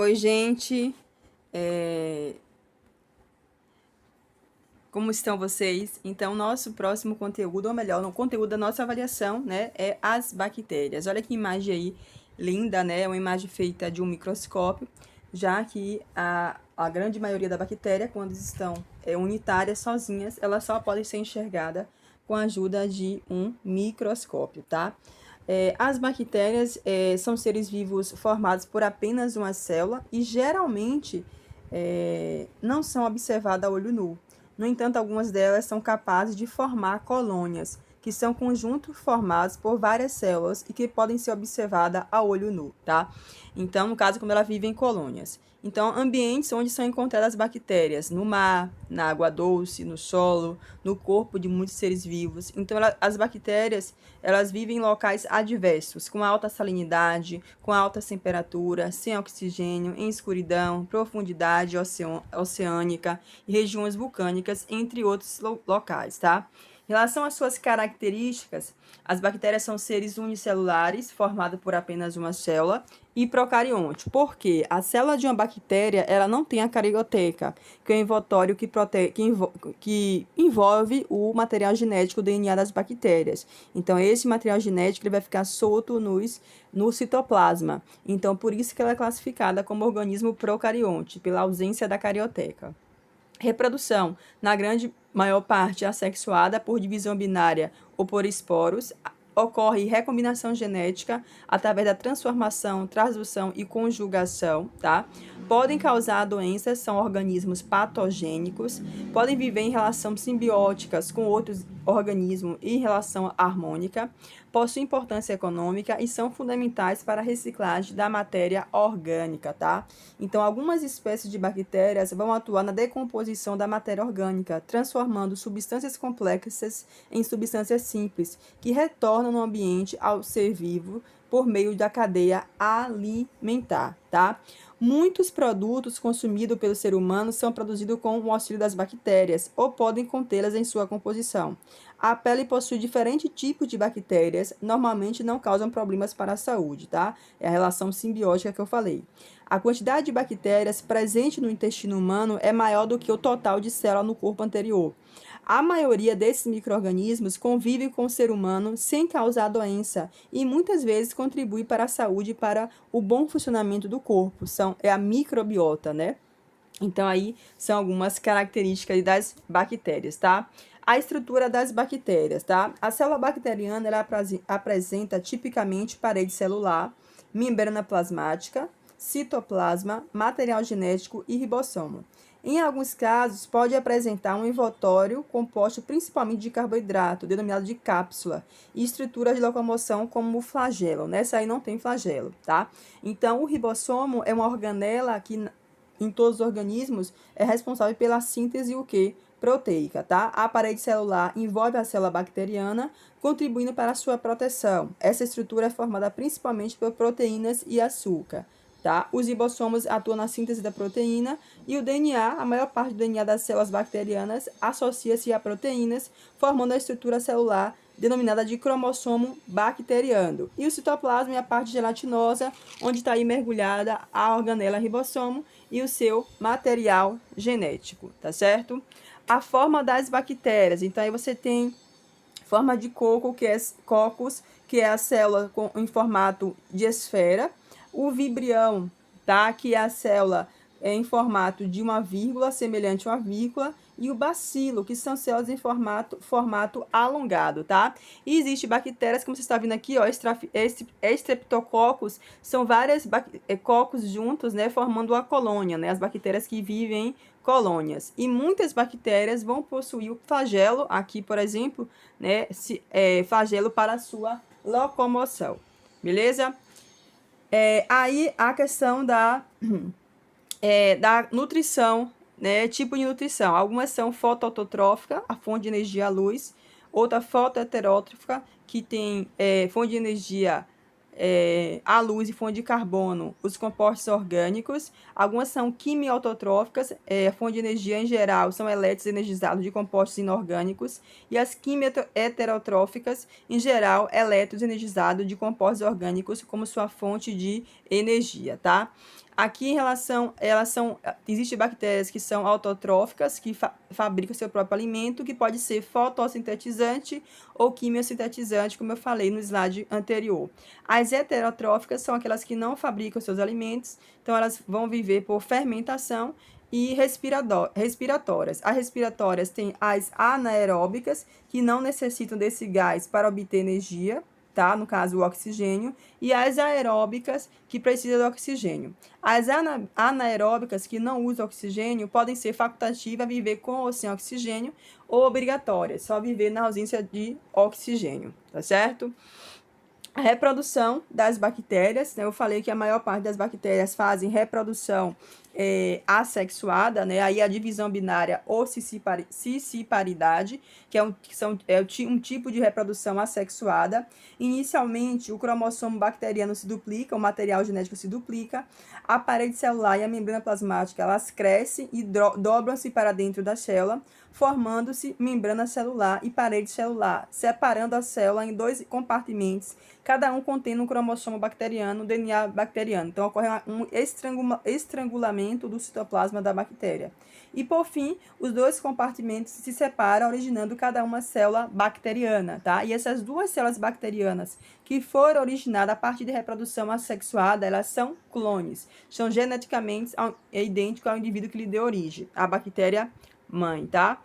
Oi, gente. É, Como estão vocês? Então, nosso próximo conteúdo, ou melhor, o conteúdo da nossa avaliação, né, é as bactérias. Olha que imagem aí linda, né? É uma imagem feita de um microscópio, já que a grande maioria da bactéria, quando estão unitárias, sozinhas, elas só podem ser enxergadas com a ajuda de um microscópio, tá? As bactérias são seres vivos formados por apenas uma célula e geralmente não são observadas a olho nu. No entanto, algumas delas são capazes de formar colônias, que são conjuntos formados por várias células e que podem ser observadas a olho nu, tá? Então, no caso, quando ela vive em colônias. Então, ambientes onde são encontradas bactérias, no mar, na água doce, no solo, no corpo de muitos seres vivos. Então, as bactérias, elas vivem em locais adversos, com alta salinidade, com alta temperatura, sem oxigênio, em escuridão, profundidade oceânica e regiões vulcânicas, entre outros locais, tá? Em relação às suas características, as bactérias são seres unicelulares, formados por apenas uma célula, e procarionte. Por quê? A célula de uma bactéria, ela não tem a carioteca, que é o envoltório que envolve o material genético, o DNA das bactérias. Então, esse material genético ele vai ficar solto no citoplasma. Então, por isso que ela é classificada como organismo procarionte, pela ausência da carioteca. Reprodução, na grande maior parte assexuada por divisão binária ou por esporos, ocorre recombinação genética através da transformação, transdução e conjugação, tá? Podem causar doenças, são organismos patogênicos, podem viver em relação simbióticas com outros organismos em relação harmônica, possuem importância econômica e são fundamentais para a reciclagem da matéria orgânica, tá? Então, algumas espécies de bactérias vão atuar na decomposição da matéria orgânica, transformando substâncias complexas em substâncias simples, que retornam no ambiente ao ser vivo por meio da cadeia alimentar, tá? Muitos produtos consumidos pelo ser humano são produzidos com o auxílio das bactérias ou podem contê-las em sua composição. A pele possui diferentes tipos de bactérias, normalmente não causam problemas para a saúde, tá? É a relação simbiótica que eu falei. A quantidade de bactérias presente no intestino humano é maior do que o total de células no corpo anterior. A maioria desses micro-organismos convive com o ser humano sem causar doença e muitas vezes contribui para a saúde e para o bom funcionamento do corpo. É a microbiota, né? Então, aí são algumas características das bactérias, tá? A estrutura das bactérias, tá? A célula bacteriana, ela apresenta tipicamente parede celular, membrana plasmática, citoplasma, material genético e ribossomo. Em alguns casos, pode apresentar um envoltório composto principalmente de carboidrato, denominado de cápsula, e estrutura de locomoção como o flagelo. Nessa aí não tem flagelo, tá? Então, o ribossomo é uma organela que em todos os organismos é responsável pela síntese o quê? Proteica, tá? A parede celular envolve a célula bacteriana, contribuindo para a sua proteção. Essa estrutura é formada principalmente por proteínas e açúcar, tá? Os ribossomos atuam na síntese da proteína e o DNA, a maior parte do DNA das células bacterianas, associa-se a proteínas, formando a estrutura celular denominada de cromossomo bacteriano. E o citoplasma é a parte gelatinosa, onde está aí mergulhada a organela ribossomo e o seu material genético, tá certo? A forma das bactérias, então aí você tem forma de coco, cocos, que é a célula em formato de esfera, o vibrião, tá? Que é a célula em formato de uma vírgula, semelhante a uma vírgula, e o bacilo, que são células em formato alongado, tá? E existem bactérias, como você está vendo aqui, ó, Streptococcus, são várias cocos juntos, né, formando uma colônia, né? As bactérias que vivem em colônias. E muitas bactérias vão possuir o flagelo, aqui, por exemplo, né, flagelo para a sua locomoção, beleza? Aí a questão da nutrição, né? Tipo de nutrição. Algumas são fotoautotrófica, a fonte de energia à luz. Outra fotoheterótrofa, que tem fonte de energia à luz e fonte de carbono, os compostos orgânicos. Algumas são quimiautotróficas, fonte de energia em geral são elétrons energizados de compostos inorgânicos. E as quimioheterotróficas, em geral, elétrons energizados de compostos orgânicos como sua fonte de energia, tá? Aqui, em relação, existem bactérias que são autotróficas, que fabricam seu próprio alimento, que pode ser fotossintetizante ou quimiosintetizante, como eu falei no slide anterior. As heterotróficas são aquelas que não fabricam seus alimentos, então elas vão viver por fermentação e respiratórias. As respiratórias têm as anaeróbicas, que não necessitam desse gás para obter energia, tá? No caso, o oxigênio, e as aeróbicas, que precisam do oxigênio. As anaeróbicas, que não usam oxigênio, podem ser facultativas, viver com ou sem oxigênio, ou obrigatórias, só viver na ausência de oxigênio, tá certo? A reprodução das bactérias, né? Eu falei que a maior parte das bactérias fazem reprodução assexuada, né? Aí a divisão binária ou cisciparidade, que é um tipo de reprodução assexuada. Inicialmente, o cromossomo bacteriano se duplica, o material genético se duplica, a parede celular e a membrana plasmática, elas crescem e dobram-se para dentro da célula, formando-se membrana celular e parede celular, separando a célula em 2 compartimentos, cada um contendo um cromossomo bacteriano, DNA bacteriano. Então, ocorre um estrangulamento do citoplasma da bactéria. E, por fim, os 2 compartimentos se separam, originando cada uma célula bacteriana, tá? E essas 2 células bacterianas que foram originadas a partir de reprodução assexuada, elas são clones, são geneticamente idênticos ao indivíduo que lhe deu origem, a bactéria mãe, tá?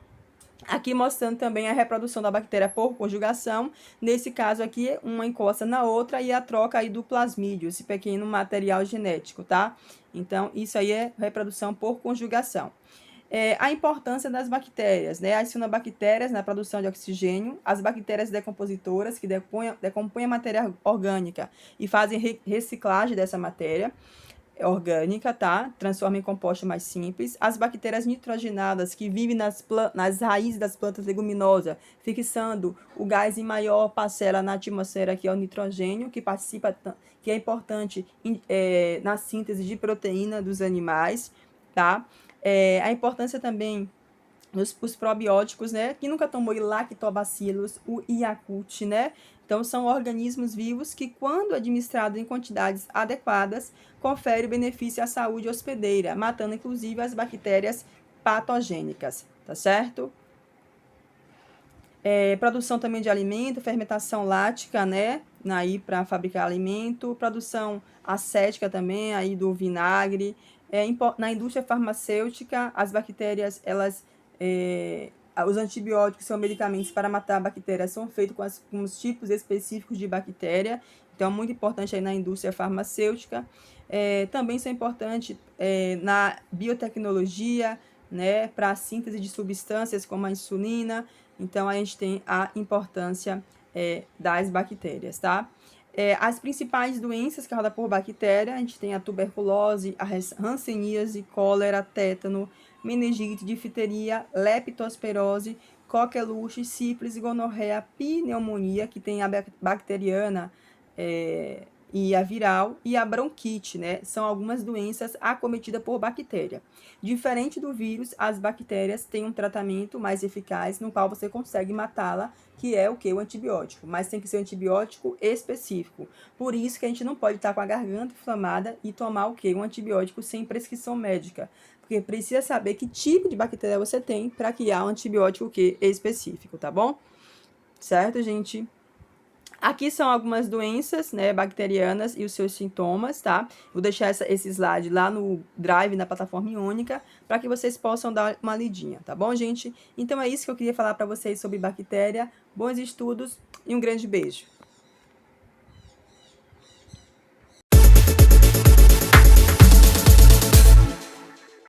Aqui mostrando também a reprodução da bactéria por conjugação. Nesse caso aqui, uma encosta na outra e a troca aí do plasmídio, esse pequeno material genético, tá? Então, isso aí é reprodução por conjugação. A importância das bactérias, né? As cianobactérias na produção de oxigênio, as bactérias decompositoras que decompõem a matéria orgânica e fazem reciclagem dessa matéria orgânica, tá? Transforma em compostos mais simples. As bactérias nitrogenadas, que vivem nas raízes das plantas leguminosas, fixando o gás em maior parcela na atmosfera, que é o nitrogênio, que é importante na síntese de proteína dos animais, tá? A importância também os probióticos, né? Quem nunca tomou lactobacillus, o Yakult, né? Então, são organismos vivos que, quando administrados em quantidades adequadas, conferem benefício à saúde hospedeira, matando, inclusive, as bactérias patogênicas, tá certo? Produção também de alimento, fermentação lática, né? Aí, para fabricar alimento, produção acética também, aí do vinagre. Na indústria farmacêutica, as bactérias, os antibióticos são medicamentos para matar bactérias, são feitos com os tipos específicos de bactéria, então é muito importante aí na indústria farmacêutica. Também são importantes na biotecnologia, né, para a síntese de substâncias como a insulina. Então, a gente tem a importância das bactérias, tá? As principais doenças causadas por bactéria, a gente tem a tuberculose, a hanseníase, cólera, tétano, meningite, difteria, leptospirose, coqueluche, sífilis, gonorreia, pneumonia, que tem a bacteriana e a viral, e a bronquite, né? São algumas doenças acometidas por bactéria. Diferente do vírus, as bactérias têm um tratamento mais eficaz, no qual você consegue matá-la, que é o que? O antibiótico. Mas tem que ser um antibiótico específico. Por isso que a gente não pode estar com a garganta inflamada e tomar o que? Um antibiótico sem prescrição médica. Porque precisa saber que tipo de bactéria você tem para criar um antibiótico que específico, tá bom? Certo, gente? Aqui são algumas doenças, né, bacterianas e os seus sintomas, tá? Vou deixar esse slide lá no Drive, na plataforma Iônica, para que vocês possam dar uma lidinha, tá bom, gente? Então é isso que eu queria falar para vocês sobre bactéria. Bons estudos e um grande beijo!